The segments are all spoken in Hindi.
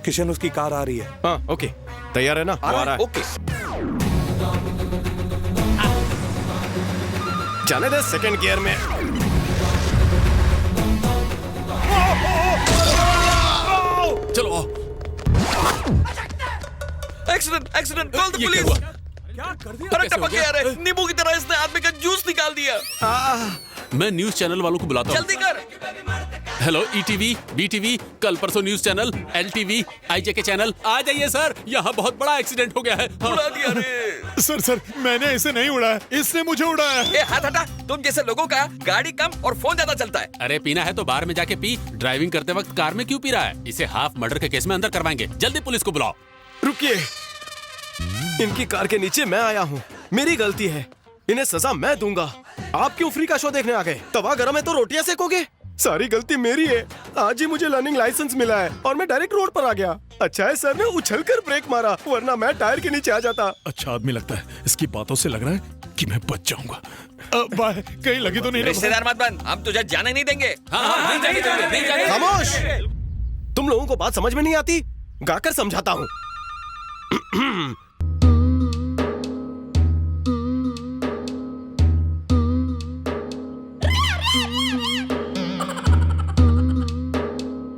किशन उसकी कार आ रही है। हाँ ओके, तैयार है ना? आ रहा है। ओके। जाने दे सेकंड गियर में। चलो आओ। एक्सीडेंट एक्सीडेंट, कॉल द ये क्या पुलिस। हुआ? क्या कर दिया? अरे कैसे हो टपक गया? गया रे, नींबू की तरह इसने आदमी का जूस निकाल दिया। मैं न्यूज चैनल वालों को बुलाता हूँ। जल्दी कर। हेलो ईटीवी, बीटीवी, कल परसों news channel, LTV, IJ channel, आ जाइए सर, यहाँ बहुत बड़ा एक्सीडेंट हो गया है। हाँ। उड़ा दिया रे। सर मैंने इसे नहीं उड़ाया, इसने मुझे उड़ाया। ए हाथ हटा, तुम जैसे लोगों का गाड़ी कम और फोन ज्यादा चलता है। अरे पीना है तो बाहर में जाके पी, ड्राइविंग करते वक्त कार में क्यों पी रहा है? इसे हाफ मर्डर के केस में अंदर करवाएंगे। जल्दी पुलिस को बुलाओ। रुकिए, इनकी कार के नीचे मैं आया हूँ, मेरी गलती है, इन्हें सजा मैं दूंगा। आप क्यों फ्री का शो देखने आ गए? तवा गरम है तो रोटियां सेकोगे? सारी गलती मेरी है। आज ही मुझे लर्निंग लाइसेंस मिला है और मैं डायरेक्ट रोड पर आ गया। अच्छा है सर ने उछलकर ब्रेक मारा, वरना मैं टायर के नीचे आ जाता। अच्छा आदमी लगता है, इसकी बातों से लग रहा है कि मैं बच जाऊंगा। बाय, कहीं लगी तो नहीं ना? रिश्तेदार मत बन, हम तुझे जाने नहीं देंगे। हाँ, नहीं जाएंगे, नहीं जाएंगे। खामोश! तुम लोगों को बात समझ में नहीं आती? गाकर समझाता हूँ।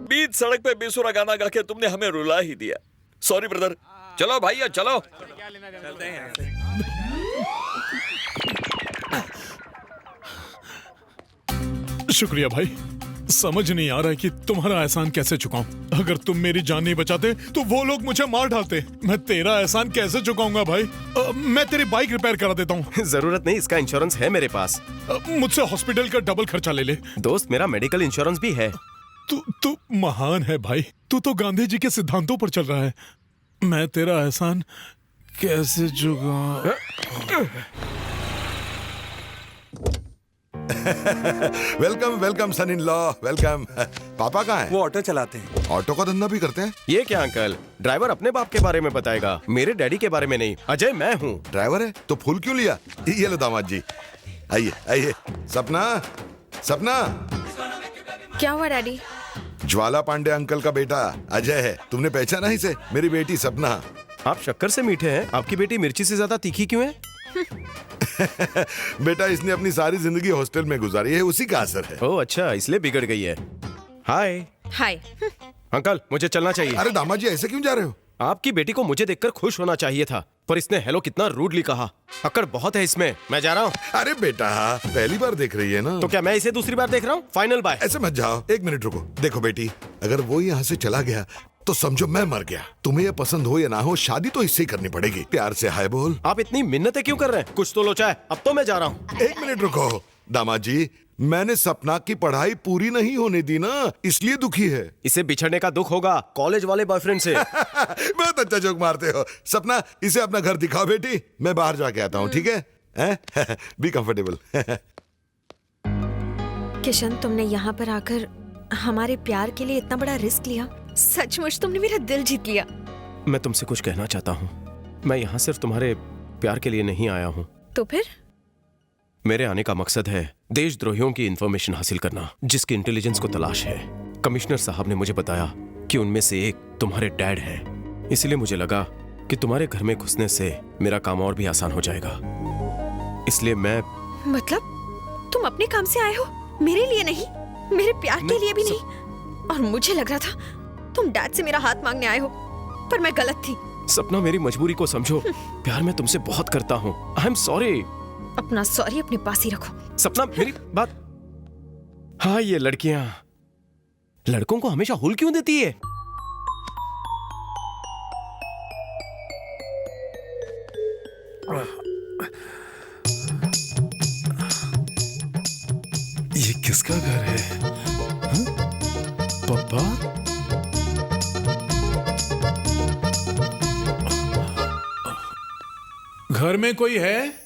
बीच सड़क पे बेसुरा गाना गा के तुमने हमें रुला ही दिया। Sorry brother. चलो भाई चलो। शुक्रिया भाई, समझ नहीं आ रहा है कि तुम्हारा एहसान कैसे चुकाऊं। अगर तुम मेरी जान नहीं बचाते तो वो लोग मुझे मार डालते। मैं तेरा एहसान कैसे चुकाऊंगा भाई? मैं तेरी बाइक रिपेयर करा देता हूँ। जरूरत नहीं, इसका इंश्योरेंस है मेरे पास। मुझसे हॉस्पिटल का डबल खर्चा ले ले। दोस्त, मेरा मेडिकल इंश्योरेंस भी है। तू महान है भाई, तू तो गांधी जी के सिद्धांतों पर चल रहा है। मैं तेरा एहसान कैसे चुकाऊं? Welcome welcome son in law, welcome. पापा कहाँ हैं? वो ऑटो चलाते हैं। ऑटो का धंधा भी करते हैं? ये क्या अंकल, ड्राइवर अपने बाप के बारे में बताएगा, मेरे डैडी के बारे में नहीं। अजय मैं हूँ। ड्राइवर है तो फूल क्यों लिया? ये लो दामाद जी, आइए आइए। सपना, सपना। क्या हुआ डैडी? ज्वाला पांडे अंकल का बेटा अजय है, तुमने पहचाना इसे? मेरी बेटी सपना। आप शक्कर से मीठे हैं, आपकी बेटी मिर्ची से ज्यादा तीखी क्यों है? बेटा इसने अपनी सारी जिंदगी हॉस्टल में गुजारी है, उसी का असर है। ओह अच्छा, इसलिए बिगड़ गई है। हाय हाय। अंकल, मुझे चलना चाहिए। अरे दामाद जी ऐसे क्यों जा रहे हो? आपकी बेटी को मुझे देखकर खुश होना चाहिए था, पर इसने हेलो कितना रूडली कहा। अक्कड़ बहुत है इसमें। मैं जा रहा हूँ। अरे बेटा पहली बार देख रही है ना? तो क्या मैं इसे दूसरी बार देख रहा हूँ? Final bye. ऐसे मत जाओ, एक मिनट रुको। देखो बेटी, अगर वो यहाँ से चला गया तो समझो मैं मर गया। तुम्हें ये पसंद हो या ना हो, शादी तो इससे ही करनी पड़ेगी। प्यार से हाय बोल। आप इतनी मिन्नतें क्यों कर रहे हैं? कुछ तो लोचा है। अब तो मैं जा रहा हूँ। एक मिनट रुको दामाद जी, मैंने सपना की पढ़ाई पूरी नहीं होने दी ना, इसलिए दुखी है। इसे बिछड़ने का दुख होगा कॉलेज वाले बॉयफ्रेंड से। बहुत अच्छा जोक मारते हो। सपना, इसे अपना घर दिखाओ बेटी, मैं बाहर जाके आता हूँ, ठीक है? Be comfortable. किशन, तुमने यहाँ पर आकर हमारे प्यार के लिए इतना बड़ा रिस्क लिया। सचमुच तुमने मेरा दिल जीत लिया। मैं तुमसे कुछ कहना चाहता हूँ। मैं यहाँ सिर्फ तुम्हारे प्यार के लिए नहीं आया हूँ। तो फिर? मेरे आने का मकसद है देशद्रोहियों की इंफॉर्मेशन हासिल करना, जिसकी इंटेलिजेंस को तलाश है। कमिश्नर साहब ने मुझे बताया कि उनमें से एक तुम्हारे डैड है, इसलिए मुझे लगा कि तुम्हारे घर में घुसने से मेरा काम और भी आसान हो जाएगा। इसलिए मैं... मतलब तुम अपने काम से आए हो, मेरे लिए नहीं, मेरे प्यार के लिए भी नहीं। और मुझे लग रहा था तुम डैड से मेरा हाथ मांगने आए हो, पर मैं गलत थी। सपना, मेरी मजबूरी को समझो। प्यार मैं तुमसे बहुत करता हूँ। I am sorry. अपना सॉरी अपने पास ही रखो। सपना, मेरी बात... हाँ, ये लड़कियां लड़कों को हमेशा हुल क्यों देती है? ये किसका घर है? हाँ? पापा? घर में कोई है?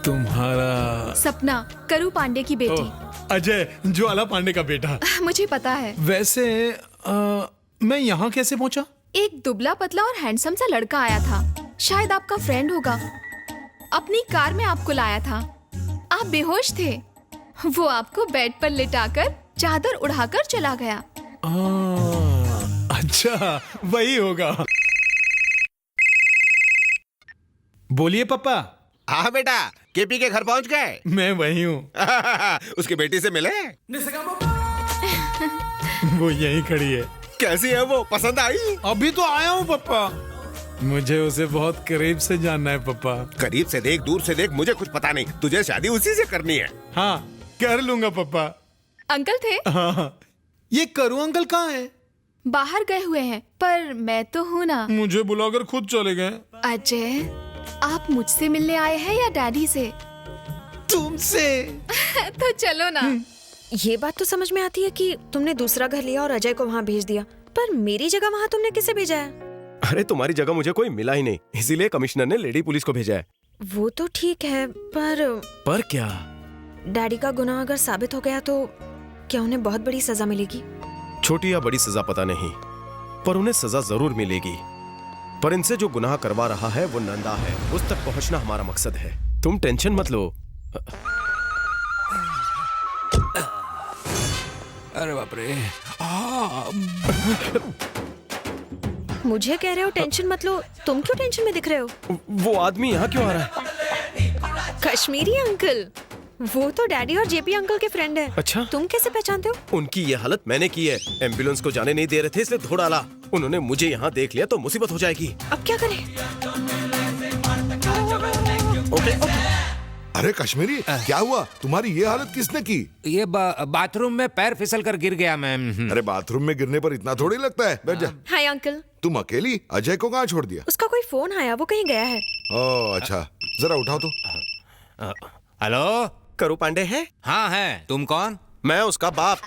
तुम्हारा सपना, करू पांडे की बेटी। अजय, ज्वाला पांडे का बेटा। मुझे पता है। वैसे मैं यहाँ कैसे पहुंचा? एक दुबला पतला और हैंडसम सा लड़का आया था, शायद आपका फ्रेंड होगा। अपनी कार में आपको लाया था। आप बेहोश थे। वो आपको बेड पर लिटाकर चादर उड़ाकर चला गया। अच्छा, वही होगा। बोलिए पापा। हाँ बेटा, केपी के घर पहुंच गए? मैं वही हूँ। उसकी बेटी से मिले? वो यही खड़ी है। कैसी है वो, पसंद आई? अभी तो आया हूँ पापा। मुझे उसे बहुत करीब से जानना है पापा। करीब से देख, दूर से देख, मुझे कुछ पता नहीं। तुझे शादी उसी से करनी है। हाँ, कर लूंगा पापा। अंकल थे? हाँ। ये करू अंकल कहाँ है? बाहर गए हुए हैं, पर मैं तो हूँ ना। मुझे बुलाकर खुद चले गए। अजय, आप मुझसे मिलने आए हैं या डैडी से? तुमसे। तो चलो ना। ये बात तो समझ में आती है कि तुमने दूसरा घर लिया और अजय को वहाँ भेज दिया, पर मेरी जगह वहाँ तुमने किसे भेजा है? अरे तुम्हारी जगह मुझे कोई मिला ही नहीं, इसीलिए कमिश्नर ने लेडी पुलिस को भेजा है। वो तो ठीक है, पर क्या? डैडी का गुनाह अगर साबित हो गया तो क्या उन्हें बहुत बड़ी सजा मिलेगी? छोटी या बड़ी सजा पता नहीं, पर उन्हें सजा जरूर मिलेगी। पर इनसे जो गुनाह करवा रहा है वो नंदा है, उस तक पहुंचना हमारा मकसद है। तुम टेंशन मत लो। अरे बाप रे। मुझे कह रहे हो टेंशन मत लो, तुम क्यों टेंशन में दिख रहे हो? वो आदमी यहाँ क्यों आ रहा है? कश्मीरी अंकल, वो तो डैडी और जेपी अंकल के फ्रेंड है। अच्छा, तुम कैसे पहचानते हो? उनकी ये हालत मैंने की है। एम्बुलेंस को जाने नहीं दे रहे थे, इसलिए धो डाला। उन्होंने मुझे यहाँ देख लिया तो मुसीबत हो जाएगी। अब क्या करें? ओके। अरे कश्मीरी, क्या हुआ? तुम्हारी ये हालत किसने की? ये बाथरूम में पैर फिसल कर गिर गया मैं। अरे बाथरूम में गिरने पर इतना थोड़ी लगता है। बैठ जा। Hi uncle. तुम अकेली? अजय को कहाँ छोड़ दिया? उसका कोई फोन आया, वो कहीं गया है। ओह अच्छा, जरा उठाओ तो। हेलो, करू पांडे है? हाँ है। तुम कौन? मैं उसका बाप।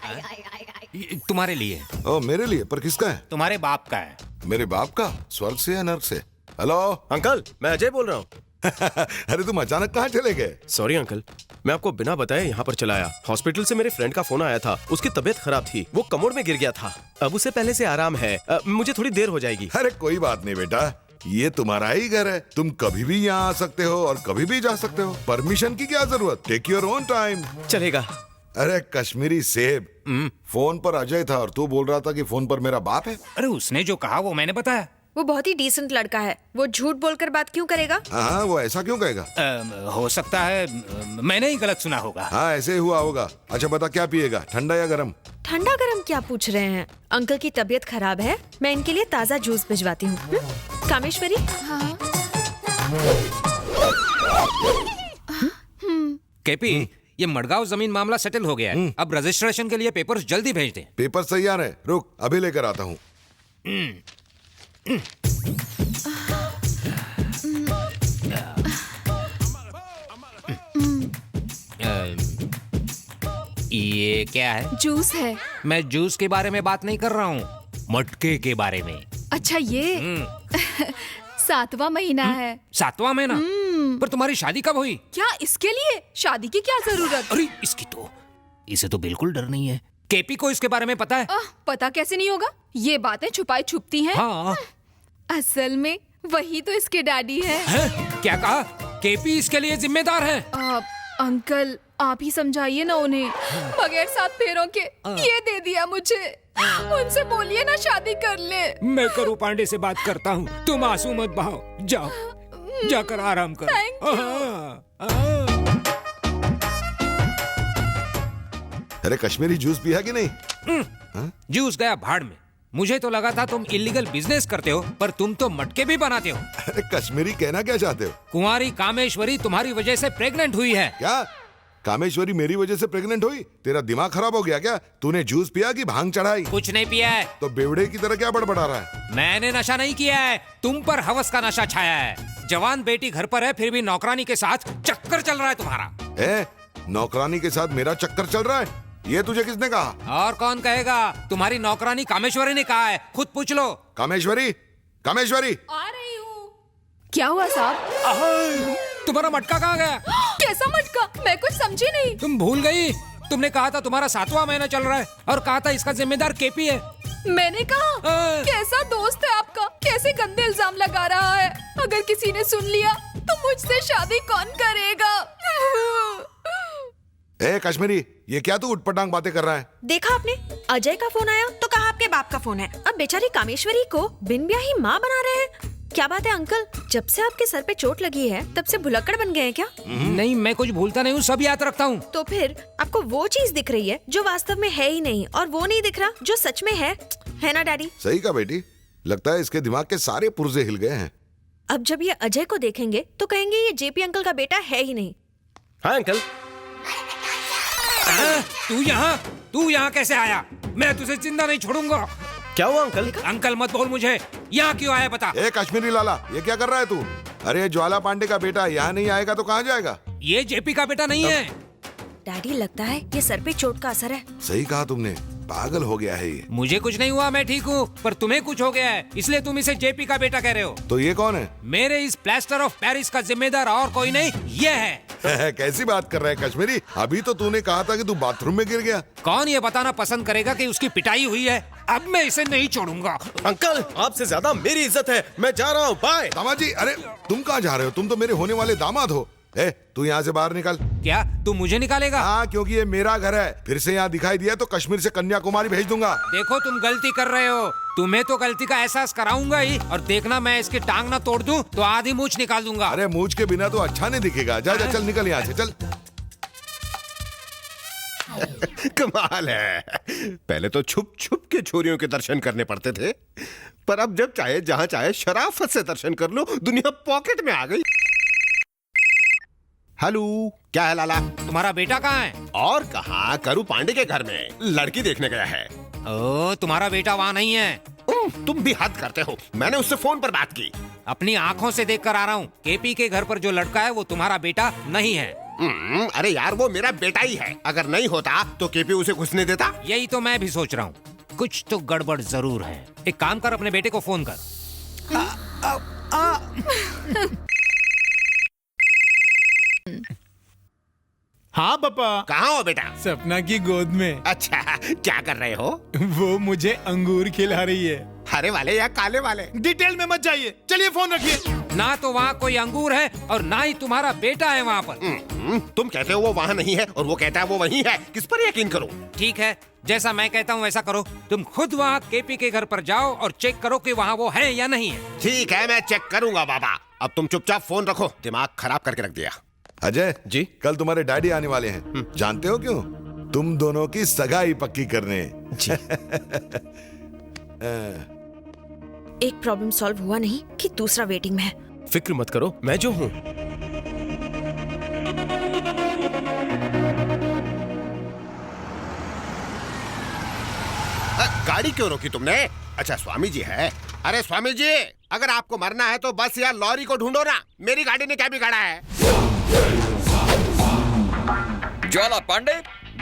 तुम्हारे लिए। ओह मेरे लिए? पर किसका है? तुम्हारे बाप का है। मेरे बाप का? स्वर्ग से या नर्क से? हेलो अंकल, मैं अजय बोल रहा हूँ। अरे तुम अचानक कहाँ चले गए? सॉरी अंकल, मैं आपको बिना बताए यहाँ पर चला आया। हॉस्पिटल से मेरे फ्रेंड का फोन आया था, उसकी तबीयत खराब थी, वो कमोड में गिर गया था। अब उसे पहले से आराम है। मुझे थोड़ी देर हो जाएगी। अरे कोई बात नहीं बेटा, ये तुम्हारा ही घर है। तुम कभी भी यहाँ आ सकते हो और कभी भी जा सकते हो। परमिशन की क्या जरूरत? Take your own time. चलेगा। अरे कश्मीरी सेब, फोन पर अजय था और तू बोल रहा था कि फोन पर मेरा बाप है। अरे उसने जो कहा वो मैंने बताया। वो बहुत ही डिसेंट लड़का है, वो झूठ बोलकर बात क्यों करेगा? हाँ, वो ऐसा क्यों कहेगा? हो सकता है मैंने ही गलत सुना होगा। हाँ ऐसे ही हुआ होगा। अच्छा बता, क्या पिएगा, ठंडा या गरम? ठंडा गरम क्या पूछ रहे हैं? अंकल की तबीयत खराब है, मैं इनके लिए ताज़ा जूस भिजवाती हूँ। कामेश्वरी। हाँ। केपी, ये मडगांव जमीन मामला सेटल हो गया है। अब रजिस्ट्रेशन के लिए पेपर्स जल्दी भेज दे। पेपर तैयार है, रुक अभी लेकर आता हूँ। ये क्या है? जूस है। मैं जूस के बारे में बात नहीं कर रहा हूँ, मटके के बारे में। अच्छा ये 7वां महीना है। 7वां महीना? पर तुम्हारी शादी कब हुई? क्या इसके लिए शादी की क्या जरूरत? अरे इसकी तो, इसे तो बिल्कुल डर नहीं है। केपी को इसके बारे में पता है? पता कैसे नहीं होगा? ये बातें छुपाई छुपती हैं। हाँ। असल में वही तो इसके डैडी है। क्या कहा? केपी इसके लिए जिम्मेदार है? अंकल आप ही समझाइए ना उन्हें। बगैर 7 फेरों के ये दे दिया मुझे। उनसे बोलिए ना शादी कर ले। मैं करू पांडे से बात करता हूँ, तुम आंसू मत बहाओ। जाओ, जाकर आराम करो। अरे कश्मीरी जूस पिया कि नहीं? जूस गया भाड़ में। मुझे तो लगा था तुम इलीगल बिजनेस करते हो, पर तुम तो मटके भी बनाते हो। अरे कश्मीरी, कहना क्या चाहते हो? कुंवारी कामेश्वरी तुम्हारी वजह से प्रेग्नेंट हुई है। क्या कामेश्वरी मेरी वजह से प्रेग्नेंट हुई? तेरा दिमाग खराब हो गया क्या? तूने जूस पिया कि भांग चढ़ाई? कुछ नहीं पिया है। तो बेवड़े की तरह क्या बड़बड़ा रहा है? मैंने नशा नहीं किया है, तुम पर हवस का नशा छाया है। जवान बेटी घर पर है, फिर भी नौकरानी के साथ चक्कर चल रहा है तुम्हारा। नौकरानी के साथ मेरा चक्कर चल रहा है? ये तुझे किसने कहा? और कौन कहेगा? तुम्हारी नौकरानी कामेश्वरी ने कहा है, खुद पूछ लो। कामेश्वरी, कामेश्वरी। आ रही हूँ। क्या हुआ साहब? तुम्हारा मटका कहाँ गया? कैसा मटका? मैं कुछ समझी नहीं। तुम भूल गई? तुमने कहा था तुम्हारा 7वां महीना चल रहा है और कहा था इसका जिम्मेदार केपी है। मैंने कहा कैसा दोस्त है आपका, कैसे गंदे इल्जाम लगा रहा है। अगर किसी ने सुन लिया तो मुझसे शादी कौन करेगा? ए कश्मीरी, ये क्या तू उटपटांग बातें कर रहा है? देखा आपने, अजय का फोन आया तो कहा आपके बाप का फोन है। अब बेचारी कामेश्वरी को बिन ब्याही माँ बना रहे हैं। क्या बात है अंकल, जब से आपके सर पे चोट लगी है तब से भुलक्कड़ बन गए हैं क्या? नहीं, मैं कुछ भूलता नहीं हूँ, सब याद रखता हूँ। तो फिर आपको वो चीज दिख रही है जो वास्तव में है ही नहीं, और वो नहीं दिख रहा जो सच में है ना डैडी? सही कहा बेटी, लगता है इसके दिमाग के सारे पुर्जे हिल गए हैं। अब जब ये अजय को देखेंगे तो कहेंगे ये जेपी अंकल का बेटा है ही नहीं। हाँ अंकल। तू यहाँ कैसे आया? मैं तुझे जिंदा नहीं छोड़ूंगा। क्या हुआ अंकल? अंकल मत बोल मुझे, यहाँ क्यों आया बता। ए कश्मीरी लाला, ये क्या कर रहा है तू? अरे ज्वाला पांडे का बेटा यहाँ नहीं आएगा तो कहाँ जाएगा? ये जेपी का बेटा नहीं है। डैडी लगता है ये सर पे चोट का असर है। सही कहा तुमने, पागल हो गया है ये। मुझे कुछ नहीं हुआ, मैं ठीक हूँ, पर तुम्हें कुछ हो गया है, इसलिए तुम इसे जेपी का बेटा कह रहे हो। तो ये कौन है? मेरे इस प्लास्टर ऑफ पेरिस का जिम्मेदार और कोई नहीं, ये है। कैसी बात कर रहा है कश्मीरी? अभी तो तूने कहा था कि तू बाथरूम में गिर गया। कौन ये बताना पसंद करेगा कि उसकी पिटाई हुई है? अब मैं इसे नहीं छोड़ूंगा। अंकल, आपसे ज्यादा मेरी इज्जत है, मैं जा रहा हूँ, बाय। दामाजी, अरे तुम कहाँ जा रहे हो? तुम तो मेरे होने वाले दामाद हो। ए, तू यहाँ से बाहर निकल। क्या तू मुझे निकालेगा? हाँ, क्योंकि ये मेरा घर है। फिर से यहाँ दिखाई दिया तो कश्मीर से कन्याकुमारी भेज दूंगा। देखो तुम गलती कर रहे हो, तुम्हें तो गलती का एहसास कराऊंगा ही, और देखना मैं इसकी टांग ना तोड़ दूं तो आधी मूछ निकाल दूंगा। अरे मूछ के बिना तो अच्छा नहीं दिखेगा। जा जा, चल निकल यहाँ से, चल। कमाल है, पहले तो छुप छुप के छोरियों के दर्शन करने पड़ते थे, पर अब जब चाहे जहां चाहे शराफत से दर्शन कर लो, दुनिया पॉकेट में आ गई। हेलो, क्या है लाला? तुम्हारा बेटा कहाँ है? और कहाँ, करू पांडे के घर में लड़की देखने गया है। ओ, तुम्हारा बेटा वहाँ नहीं है। तुम भी हद करते हो, मैंने उससे फोन पर बात की। अपनी आंखों से देख कर आ रहा हूँ, केपी के घर पर जो लड़का है वो तुम्हारा बेटा नहीं है। अरे यार, वो मेरा बेटा ही है। अगर नहीं होता तो केपी उसे घुसने देता? यही तो मैं भी सोच रहा हूँ, कुछ तो गड़बड़ जरूर है। एक काम कर, अपने बेटे को फोन कर। हाँ पापा। कहाँ हो बेटा? सपना की गोद में। अच्छा, क्या कर रहे हो? वो मुझे अंगूर खिला रही है। हरे वाले या काले वाले? डिटेल में मत जाइए, चलिए फोन रखिए। ना तो वहाँ कोई अंगूर है और ना ही तुम्हारा बेटा है वहाँ पर। तुम कहते हो वो वहाँ नहीं है और वो कहता है वो वहीं है, किस पर यकीन करूं? ठीक है, जैसा मैं कहता हूँ वैसा करो। तुम खुद वहाँ केपी के घर पर जाओ और चेक करो कि वहाँ वो है या नहीं है। ठीक है, मैं चेक करूंगा बाबा। अब तुम चुपचाप फोन रखो, दिमाग खराब करके रख दिया। अजय जी? कल तुम्हारे डैडी आने वाले हैं। जानते हो क्यों? तुम दोनों की सगाई पक्की करने। जी। एक प्रॉब्लम सॉल्व हुआ नहीं कि दूसरा वेटिंग में है। फिक्र मत करो, मैं जो हूँ। गाड़ी क्यों रोकी तुमने? अच्छा, स्वामी जी है। अरे स्वामी जी, अगर आपको मरना है तो बस या लॉरी को ढूंढो ना, मेरी गाड़ी ने क्या बिगाड़ा है? ज्वाला पांडे,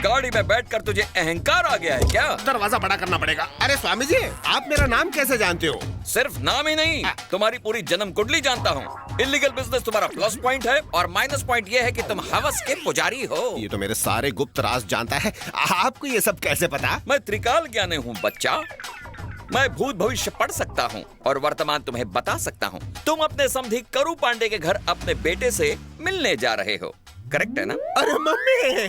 गाड़ी में बैठकर तुझे अहंकार आ गया है क्या? दरवाजा बड़ा करना पड़ेगा। अरे स्वामी जी, आप मेरा नाम कैसे जानते हो? सिर्फ नाम ही नहीं, तुम्हारी पूरी जन्म कुंडली जानता हूँ। इलीगल बिजनेस तुम्हारा प्लस पॉइंट है और माइनस पॉइंट ये है कि तुम हवस के पुजारी हो। ये तो मेरे सारे गुप्त राज जानता है। आपको ये सब कैसे पता? मैं त्रिकाल ज्ञानी हूँ बच्चा। मैं भूत भविष्य पढ़ सकता हूँ और वर्तमान तुम्हें बता सकता हूँ। तुम अपने समधी करू पांडे के घर अपने बेटे से मिलने जा रहे हो, करेक्ट है ना? अरे मम्मी,